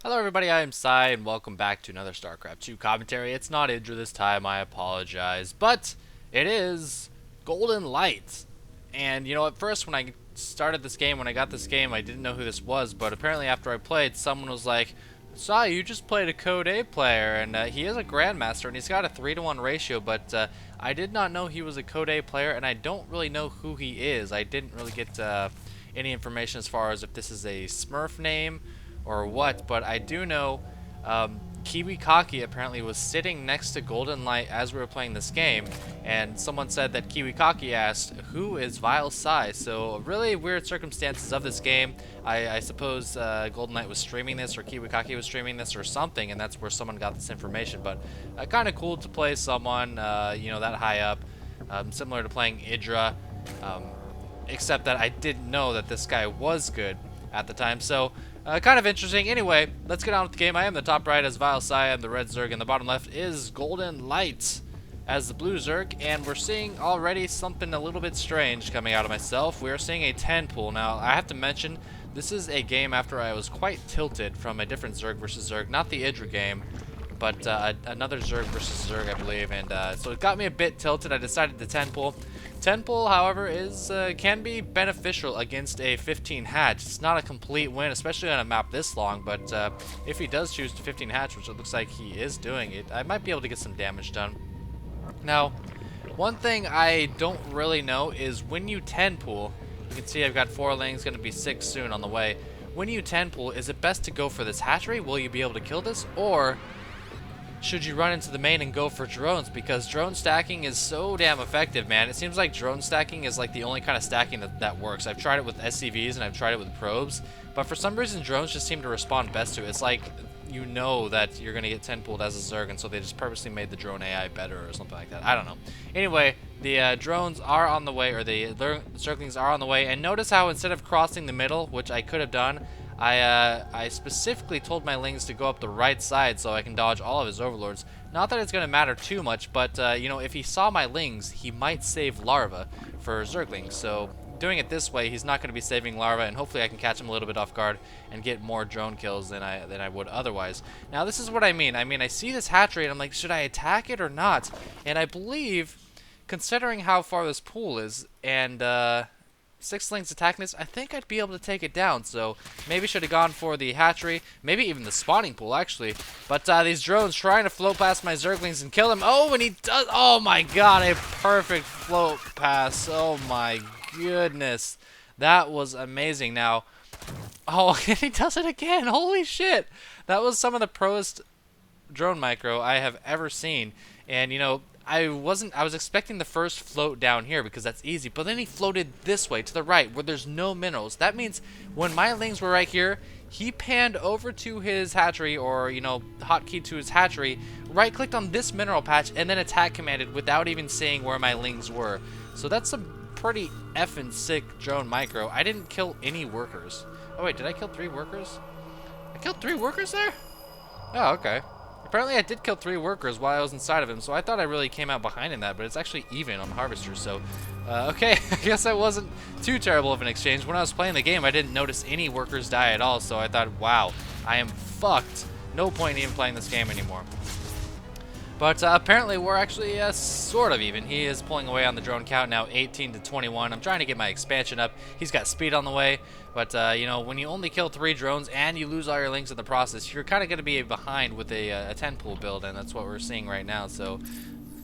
Hello everybody, I am Psy, and welcome back to another StarCraft 2 commentary. It's not Idra this time, I apologize, but it is Golden Light. And you know, at first when I started this game, when I got this game, I didn't know who this was, but apparently after I played, someone was like, Psy, you just played a Code A player, and he is a Grandmaster, and he's got a 3-to-1 ratio, but I did not know he was a Code A player, and I don't really know who he is. I didn't really get any information as far as if this is a Smurf name, or what, but I do know Kiwi Kaki apparently was sitting next to Golden Light as we were playing this game, and someone said that Kiwi Kaki asked, who is vilePsY? So really weird circumstances of this game. I suppose Golden Light was streaming this, or Kiwi Kaki was streaming this, or something, and that's where someone got this information. But kind of cool to play someone you know, that high up, similar to playing Idra, except that I didn't know that this guy was good at the time. So kind of interesting. Anyway, let's get on with the game. I am the top right as vilePsY, I'm the red Zerg, and the bottom left is Golden Light as the blue Zerg, and we're seeing already something a little bit strange coming out of myself. We are seeing a 10 pool. Now, I have to mention, this is a game after I was quite tilted from a different Zerg versus Zerg, not the Idra game, but another Zerg versus Zerg, I believe, and so it got me a bit tilted. I decided to 10 pull. 10 pull, however, is can be beneficial against a 15 hatch. It's not a complete win, especially on a map this long, but if he does choose to 15 hatch, which it looks like he is doing it, I might be able to get some damage done. Now, one thing I don't really know is when you 10 pull, you can see I've got 4 lanes, going to be 6 soon on the way. When you 10 pull, is it best to go for this hatchery? Will you be able to kill this? Or should you run into the main and go for drones? Because drone stacking is so damn effective, man. It seems like drone stacking is like the only kind of stacking that works. I've tried it with SCVs and I've tried it with probes, but for some reason drones just seem to respond best to it. It's like you know that you're going to get 10 pulled as a Zerg, and so they just purposely made the drone AI better or something like that. I don't know. Anyway, the drones are on the way, or the Zerglings are on the way, and notice how instead of crossing the middle, which I could have done, I specifically told my Lings to go up the right side so I can dodge all of his overlords. Not that it's going to matter too much, but you know, if he saw my Lings, he might save Larva for Zerglings. So doing it this way, he's not going to be saving Larva, and hopefully I can catch him a little bit off guard and get more drone kills than I would otherwise. Now this is what I mean. I see this hatchery and I'm like, should I attack it or not? And I believe, considering how far this pool is, and 6 Lings attacking this, I think I'd be able to take it down. So maybe should have gone for the hatchery, maybe even the spawning pool actually. But these drones trying to float past my Zerglings and kill him. Oh, and he does. Oh my god, a perfect float pass. Oh my goodness, that was amazing. Now, oh, and he does it again. Holy shit, that was some of the proest drone micro I have ever seen. And you know, I was expecting the first float down here because that's easy, but then he floated this way to the right where there's no minerals. That means when my Lings were right here, he panned over to his hatchery, or you know, hotkey to his hatchery, right clicked on this mineral patch, and then attack commanded without even seeing where my Lings were. So that's a pretty effing sick drone micro. I didn't kill any workers. Oh wait, did I kill 3 workers? I killed 3 workers there? Oh, okay. Apparently I did kill 3 workers while I was inside of him, so I thought I really came out behind in that, but it's actually even on Harvester, so okay, I guess that wasn't too terrible of an exchange. When I was playing the game, I didn't notice any workers die at all, so I thought, wow, I am fucked. No point in even playing this game anymore. But apparently we're actually sort of even. He is pulling away on the drone count now, 18 to 21. I'm trying to get my expansion up. He's got speed on the way. But, you know, when you only kill 3 drones and you lose all your Lings in the process, you're kind of going to be behind with a 10 pool build, and that's what we're seeing right now. So,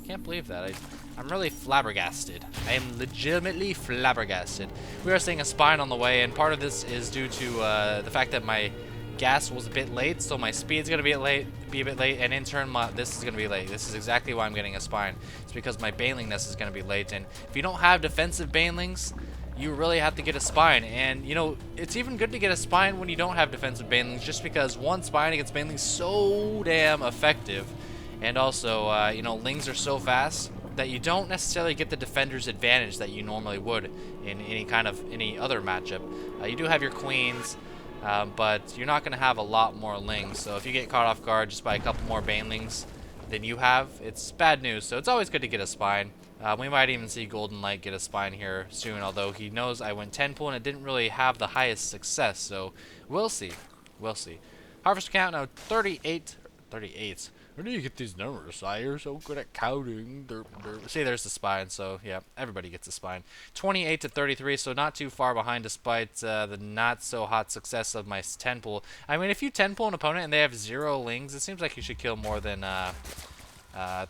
I can't believe that. I'm really flabbergasted. I am legitimately flabbergasted. We are seeing a spine on the way, and part of this is due to the fact that my gas was a bit late, so my speed's gonna be a bit late, and in turn this is gonna be late. This is exactly why I'm getting a spine. It's because my banelingness is gonna be late, and if you don't have defensive banelings, you really have to get a spine. And you know, it's even good to get a spine when you don't have defensive banelings, just because one spine against banelings is so damn effective, and also you know, Lings are so fast that you don't necessarily get the defender's advantage that you normally would in any other matchup. You do have your queens, but you're not going to have a lot more Lings. So if you get caught off guard just by a couple more banelings than you have, it's bad news. So it's always good to get a spine. We might even see Golden Light get a spine here soon, although he knows I went 10 pull and it didn't really have the highest success. So we'll see. We'll see. Harvester count now 38. 38. Where do you get these numbers? You're so good at counting. See, there's the spine. So yeah, everybody gets a spine. 28 to 33, so not too far behind, despite the not so hot success of my 10 pull. I mean, if you 10 pull an opponent and they have 0 lings, it seems like you should kill more than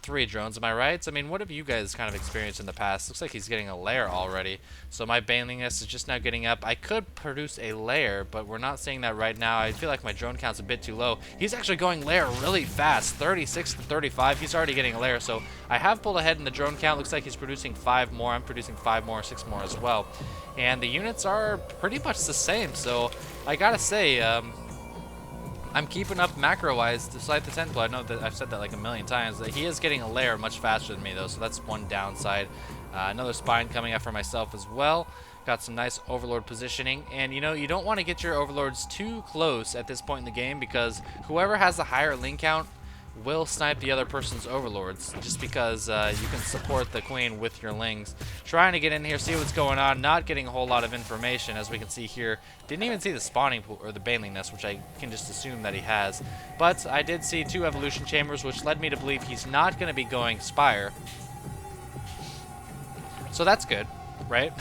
3 drones. Am I right? I mean, what have you guys kind of experienced in the past? Looks like he's getting a lair already. So my baneliness is just now getting up. I could produce a lair, but we're not seeing that right now. I feel like my drone count's a bit too low. He's actually going lair really fast. 36 to 35. He's already getting a lair. So I have pulled ahead in the drone count. Looks like he's producing 5 more. I'm producing 5 more, 6 more as well. And the units are pretty much the same. So I gotta say, I'm keeping up macro-wise despite the 10 pull. I know that I've said that like a million times. That he is getting a lair much faster than me, though, so that's one downside. Another spine coming up for myself as well. Got some nice overlord positioning. And, you know, you don't want to get your overlords too close at this point in the game, because whoever has the higher ling count will snipe the other person's overlords, just because you can support the queen with your lings. Trying to get in here, see what's going on, not getting a whole lot of information, as we can see here. Didn't even see the spawning pool or the baneliness, which I can just assume that he has. But I did see 2 evolution chambers, which led me to believe he's not going to be going Spire. So that's good, right?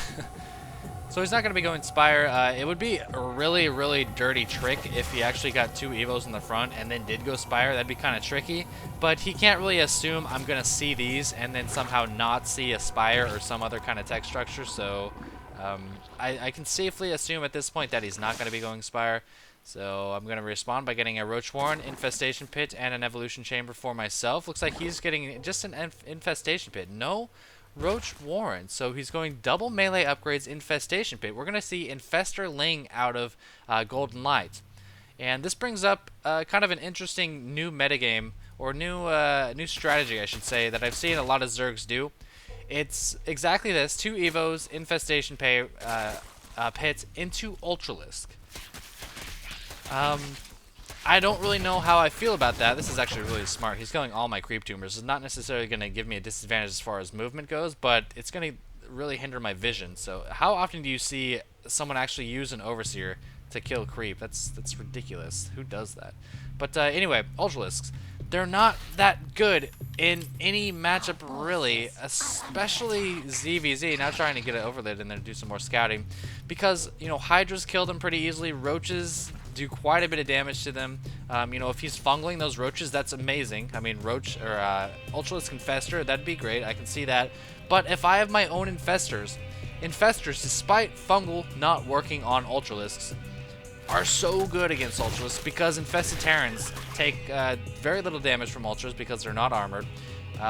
So he's not going to be going Spire. It would be a really, really dirty trick if he actually got 2 Evos in the front and then did go Spire. That'd be kind of tricky. But he can't really assume I'm going to see these and then somehow not see a Spire or some other kind of tech structure. So I can safely assume at this point that he's not going to be going Spire. So I'm going to respond by getting a Roach Warren, Infestation Pit, and an Evolution Chamber for myself. Looks like he's getting just an Infestation Pit. No Roach Warren, so he's going double melee upgrades, Infestation Pit. We're going to see Infestor Ling out of Golden Light. And this brings up kind of an interesting new metagame, or new strategy, I should say, that I've seen a lot of Zergs do. It's exactly this: 2 Evos, Infestation Pits into Ultralisk. I don't really know how I feel about that. This is actually really smart. He's killing all my creep tumors. It's not necessarily going to give me a disadvantage as far as movement goes, but it's going to really hinder my vision. So how often do you see someone actually use an Overseer to kill creep? That's ridiculous. Who does that? But anyway, Ultralisks. They're not that good in any matchup, really, especially ZVZ. Now trying to get it overlaid and then do some more scouting. Because, you know, Hydras kill them pretty easily. Roaches do quite a bit of damage to them. You know, if he's fungling those roaches, that's amazing. I mean, Roach or Ultralisk Infestor, that'd be great. I can see that. But if I have my own Infestors, despite fungal not working on Ultralisks, are so good against Ultras because Infested Terrans take very little damage from Ultras because they're not armored.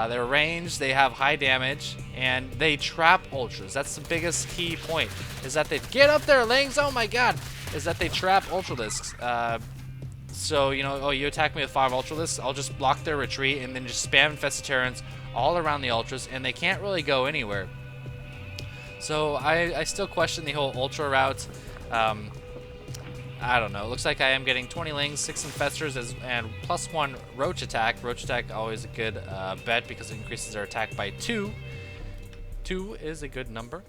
They're ranged, they have high damage, and they trap Ultras. That's the biggest key point, is that they get up there, Lings, oh my god, is that they trap Ultralisks. So, you know, oh, you attack me with 5 Ultralisks, I'll just block their retreat and then just spam Infested Terrans all around the Ultras, and they can't really go anywhere. So I still question the whole Ultra route. I don't know. It looks like I am getting 20 Lings, 6 Infestors, and +1 Roach attack. Roach attack always a good bet because it increases their attack by 2. 2 is a good number.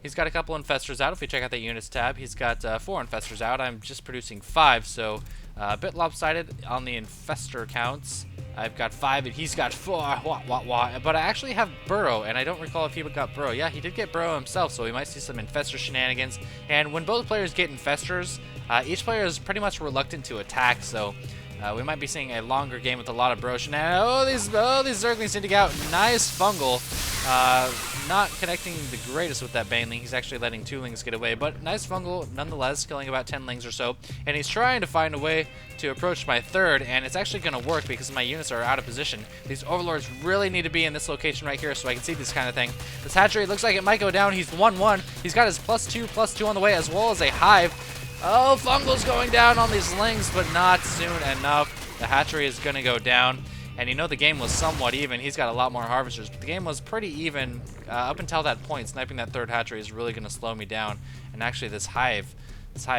He's got a couple Infestors out. If we check out the Units tab, he's got 4 Infestors out. I'm just producing 5, so a bit lopsided on the Infestor counts. I've got 5 and he's got 4. But I actually have Burrow, and I don't recall if he got Burrow. Yeah, he did get Burrow himself, so we might see some Infestor shenanigans. And when both players get Infestors, each player is pretty much reluctant to attack, so we might be seeing a longer game with a lot of Burrow shenanigans. Oh, these Zerglings need to get out. Nice fungal. Not connecting the greatest with that Baneling. He's actually letting 2 Lings get away, but nice fungal nonetheless, killing about 10 Lings or so. And he's trying to find a way to approach my 3rd, and it's actually going to work because my units are out of position. These Overlords really need to be in this location right here so I can see this kind of thing. This hatchery looks like it might go down. He's 1-1. He's got his +2/+2 on the way, as well as a hive. Oh, fungal's going down on these Lings, but not soon enough. The hatchery is going to go down. And you know the game was somewhat even. He's got a lot more harvesters, but the game was pretty even up until that point. Sniping that 3rd hatchery is really going to slow me down. And actually this hive,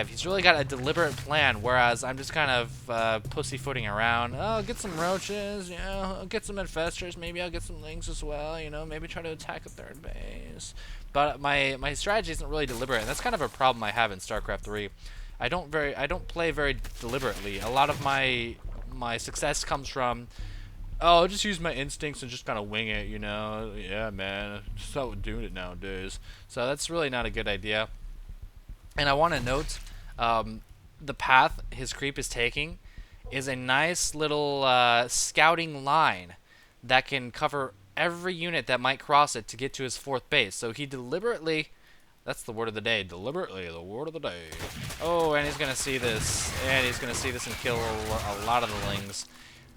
he's really got a deliberate plan, whereas I'm just kind of pussyfooting around. Oh, I'll get some roaches, you know, I'll get some infestors, maybe I'll get some Lings as well, you know, maybe try to attack a 3rd base. But my strategy isn't really deliberate, and that's kind of a problem I have in StarCraft 3. I don't play very deliberately. A lot of my success comes from, oh, just use my instincts and just kind of wing it, you know? Yeah, man. Just how we're doing it nowadays. So that's really not a good idea. And I want to note, the path his creep is taking is a nice little scouting line that can cover every unit that might cross it to get to his 4th base. So he deliberately, that's the word of the day, deliberately, the word of the day. Oh, and he's going to see this, and he's going to see this and kill a lot of the lings.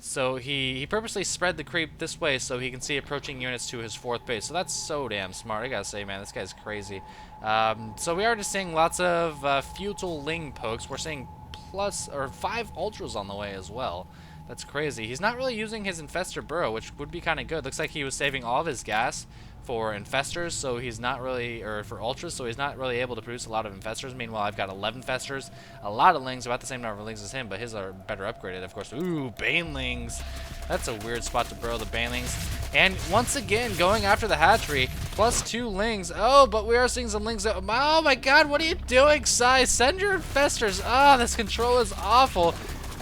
So he purposely spread the creep this way so he can see approaching units to his 4th base. So that's so damn smart. I gotta say, man, this guy's crazy. So we are just seeing lots of futile ling pokes. We're seeing plus or 5 ultras on the way as well. That's crazy. He's not really using his infestor burrow, which would be kind of good. Looks like he was saving all of his gas for infestors, so he's not really, or for ultras, so he's not really able to produce a lot of infestors. Meanwhile, I've got 11 festers, a lot of lings, about the same number of lings as him, but his are better upgraded, of course. Ooh, banelings. That's a weird spot to burrow the banelings. And once again, going after the hatchery, plus 2 lings. Oh, but we are seeing some lings. Oh my god, what are you doing, PSY? Send your infestors. Ah, this control is awful.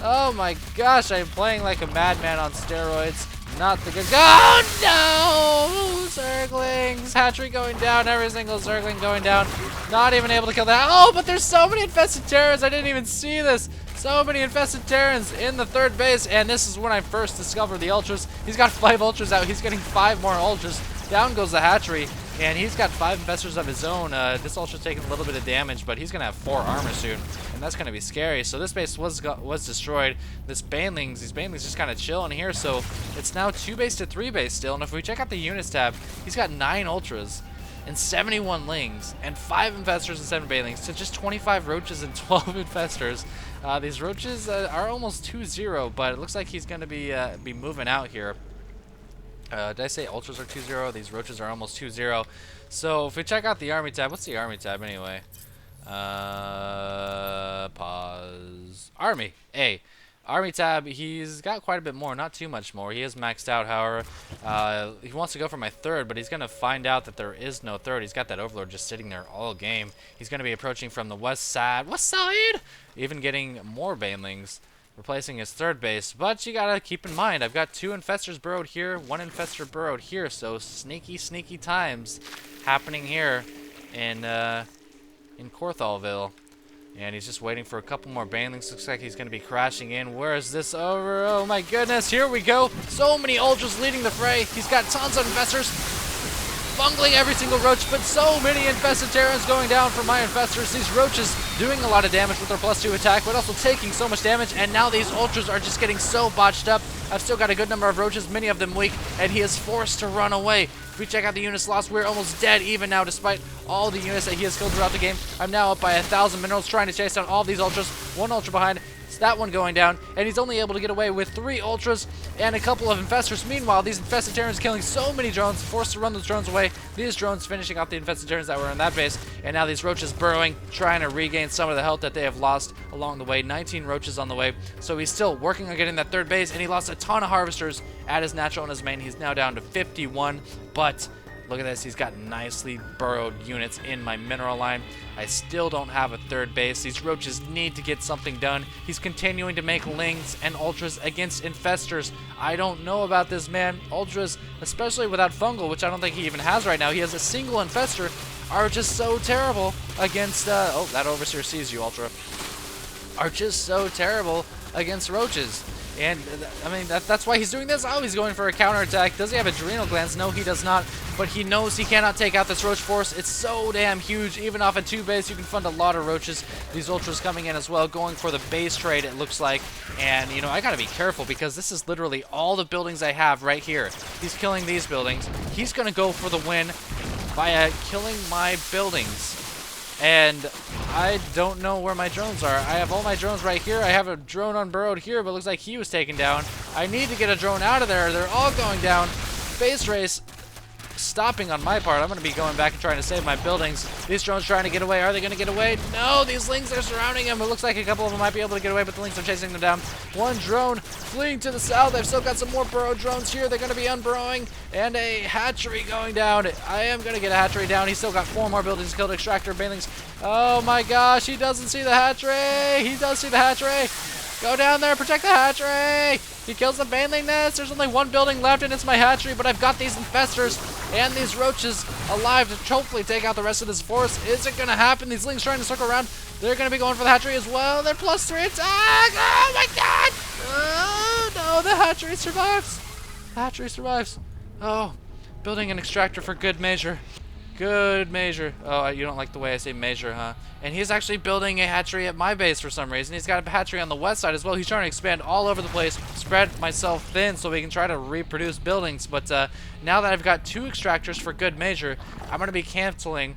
Oh my gosh, I'm playing like a madman on steroids. Not the good. Oh no! Zerglings! Hatchery going down, every single Zergling going down. Not even able to kill that. Oh, but there's so many infested Terrans, I didn't even see this. So many infested Terrans in the 3rd base, and this is when I first discovered the ultras. He's got 5 ultras out, he's getting 5 more ultras. Down goes the hatchery, and he's got 5 infestors of his own. This ultra's taking a little bit of damage, but he's gonna have 4 armor soon, and that's gonna be scary. So this base was destroyed. These banelings just kind of chilling here. So it's now 2 base to 3 base still. And if we check out the units tab, he's got 9 ultras and 71 lings and 5 infestors and 7 banelings to just 25 roaches and 12 infestors. These roaches are almost 2-0, but it looks like he's gonna be moving out here. Did I say ultras are 2-0? These roaches are almost 2-0. So if we check out the army tab, what's the army tab anyway? Pause. Army. A. Army tab, he's got quite a bit more, not too much more. He is maxed out, however. He wants to go for my 3rd, but he's going to find out that there is no 3rd. He's got that Overlord just sitting there all game. He's going to be approaching from the west side. Even getting more banelings, replacing his 3rd base. But you got to keep in mind, I've got 2 infestors burrowed here, 1 infestor burrowed here. So sneaky, sneaky times happening here in Corthalville. And he's just waiting for a couple more banelings. Looks like he's going to be crashing in. Where is this over? Oh my goodness, here we go. So many ultras leading the fray. He's got tons of infestors, bungling every single roach, but so many infested Terrans going down for my infestors. These roaches doing a lot of damage with their +2 attack, but also taking so much damage, and now these ultras are just getting so botched up. I've still got a good number of roaches, many of them weak, and he is forced to run away. If we check out the units lost, we're almost dead even now, despite all the units that he has killed throughout the game. I'm now up by 1,000 minerals trying to chase down all these ultras. 1 ultra behind. It's that one going down, and he's only able to get away with 3 ultras and a couple of infestors. Meanwhile, these infested Terrans killing so many drones, forced to run those drones away. These drones finishing off the infested Terrans that were in that base, and now these roaches burrowing, trying to regain some of the health that they have lost along the way. 19 roaches on the way, so he's still working on getting that 3rd base, and he lost a ton of harvesters at his natural and his main. He's now down to 51, but look at this, he's got nicely burrowed units in my mineral line. I still don't have a 3rd base. These roaches need to get something done. He's continuing to make lings and ultras against infestors. I don't know about this man. Ultras, especially without fungal, which I don't think he even has right now. He has a single infestor, are just so terrible against, oh, that overseer sees you, Ultra. Are just so terrible against roaches. And, I mean, that's why he's doing this. Oh, he's going for a counterattack. Does he have adrenal glands? No, he does not. But he knows he cannot take out this roach force. It's so damn huge. Even off a 2 base, you can fund a lot of roaches. These ultras coming in as well, going for the base trade, it looks like. And, you know, I gotta be careful because this is literally all the buildings I have right here. He's killing these buildings. He's gonna go for the win by killing my buildings. And I don't know where my drones are. I have all my drones right here. I have a drone unburrowed here, but it looks like he was taken down. I need to get a drone out of there. They're all going down. Base race. stopping on my part. I'm going to be going back and trying to save my buildings. These drones trying to get away. Are they going to get away? No, these lings are surrounding him. It looks like a couple of them might be able to get away, but the lings are chasing them down. One drone fleeing to the south. I've still got some more burrow drones here. They're going to be unburrowing. And a hatchery going down. I am going to get a hatchery down. He's still got 4 more buildings killed. Extractor, banelings. Oh my gosh, he doesn't see the hatchery. He does see the hatchery. Go down there, protect the hatchery! He kills the baneling nest. There's only 1 building left, and it's my hatchery, but I've got these infestors and these roaches alive to hopefully take out the rest of this forest. Is it going to happen? These lings trying to circle around. They're going to be going for the hatchery as well. They're +3 attack! Oh my god! Oh no, the hatchery survives. The hatchery survives. Oh, building an extractor for good measure. Good measure. Oh, you don't like the way I say measure, huh? And he's actually building a hatchery at my base for some reason. He's got a hatchery on the west side as well. He's trying to expand all over the place, spread myself thin so we can try to reproduce buildings. But now that I've got 2 extractors for good measure, I'm going to be canceling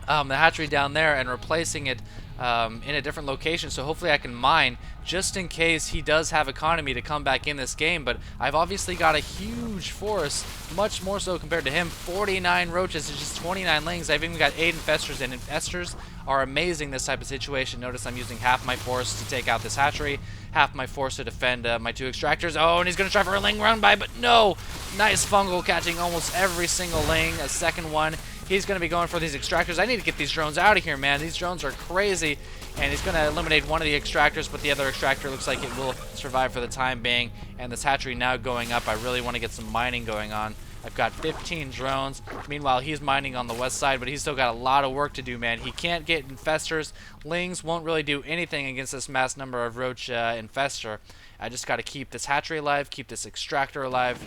the hatchery down there and replacing it in a different location, so hopefully I can mine just in case he does have economy to come back in this game. But I've obviously got a huge forest, much more so compared to him. 49 roaches and just 29 lings. I've even got 8 infestors, and infestors are amazing this type of situation. Notice I'm using half my force to take out this hatchery, half my force to defend my 2 extractors. Oh, and he's going to try for a ling run by, but no! Nice fungal catching almost every single ling. A second one. He's going to be going for these extractors. I need to get these drones out of here, man. These drones are crazy. And he's going to eliminate one of the extractors, but the other extractor looks like it will survive for the time being. And this hatchery now going up. I really want to get some mining going on. I've got 15 drones. Meanwhile, he's mining on the west side, but he's still got a lot of work to do, man. He can't get infestors. Lings won't really do anything against this mass number of roach infestor. I just got to keep this hatchery alive, keep this extractor alive,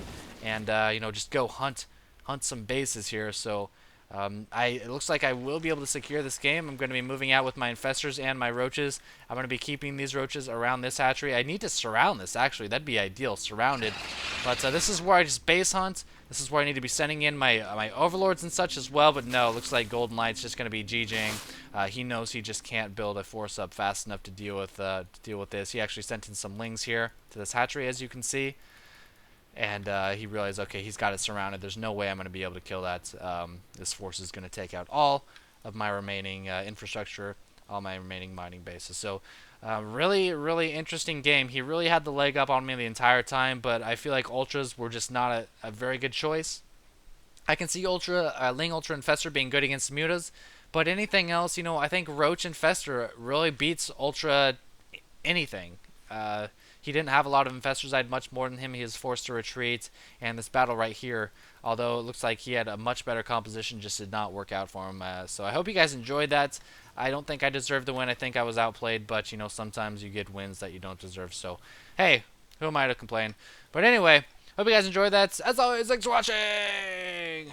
and you know, just go hunt some bases here. So it looks like I will be able to secure this game. I'm going to be moving out with my infestors and my roaches. I'm going to be keeping these roaches around this hatchery. I need to surround this, actually. That'd be ideal, surrounded. But this is where I just base hunt. This is where I need to be sending in my overlords and such as well. But no, it looks like Golden Light's just going to be GGing. He knows he just can't build a force up fast enough to deal with this. He actually sent in some lings here to this hatchery, as you can see. And he realized, okay, he's got it surrounded. There's no way I'm going to be able to kill that. This force is going to take out all of my remaining infrastructure, all my remaining mining bases. So really, really interesting game. He really had the leg up on me the entire time, but I feel like Ultras were just not a very good choice. I can see Ling Ultra Infestor being good against Mutas, but anything else, you know, I think Roach Infestor really beats Ultra anything. He didn't have a lot of infestors. I had much more than him. He was forced to retreat. And this battle right here, although it looks like he had a much better composition, just did not work out for him. So I hope you guys enjoyed that. I don't think I deserved the win. I think I was outplayed. But, you know, sometimes you get wins that you don't deserve. So, hey, who am I to complain? But anyway, hope you guys enjoyed that. As always, thanks for watching.